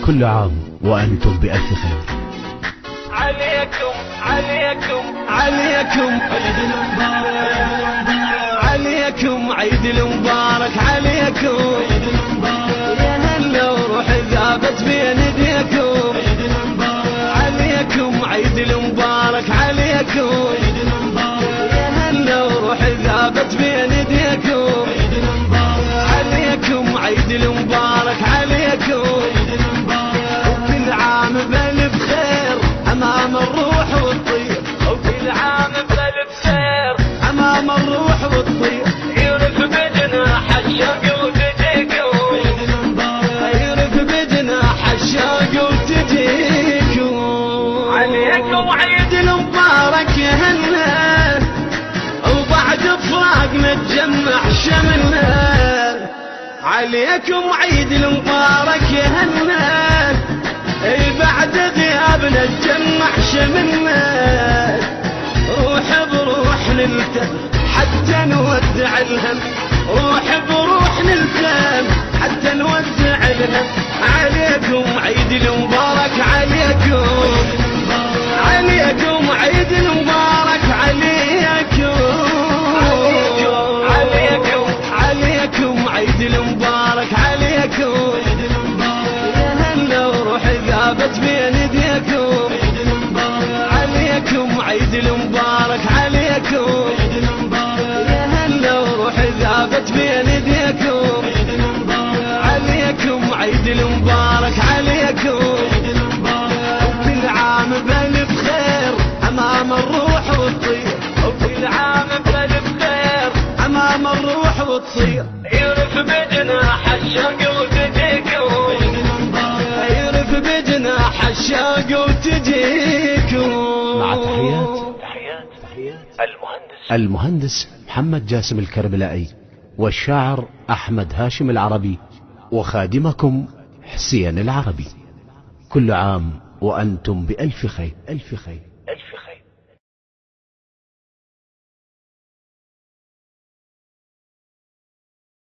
كل عام وأنتم بألف خير. عليكم عليكم عليكم عيد المبارك، عليكم عيد المبارك، عليكم عيد المبارك، يا هلا وروح ذابت بين يديكم، عيد المبارك، عليكم عيد المبارك، عليكم عيد المبارك، يا هلا وروح ذابت بين يديكم، عيد المبارك، عليكم عيد المبارك، عليكم عيد المبارك، وكل عام بألف خير أمام الروح والطير، وكل عام بألف خير أمام الروح والطير، يرف بجناح الشوق وتجيكم، يرف بجناح الشوق وتجيكم، عليكم عيد المبارك يا هلا، وبعد فراقنا تجمع شملنا، عليكم عيد المبارك يا هلا، بعد غيابنا تجمع شملنا، روح بروح نلتم حتى نودع الهم، روح بروح نلتم حتى نودع الهم، عليكم عيد المبارك، عليكم عليكم عيد المبارك، عليكم عليكم عليكم عيد المبارك، عليكم عيد المبارك، يا هلا وروح ذابت بين يديكم، عيد المبارك، عليكم عيد المبارك، عليكم عيد المبارك، يا هلا وروح ذابت بين يديكم، عيد المبارك، عليكم عيد المبارك، عليكم عيد المبارك، وكل عام بألف خير أمام الروح والطير، وكل عام بألف خير أمام الروح والطير، يرف بجناح الشوق وتجيكم، يرف بجناح الشوق وتجيكم. مع تحيات المهندس محمد جاسم الكربلائي، والشاعر أحمد هاشم العربي، وخادمكم حسين العربي. كل عام وأنتم بألف خير.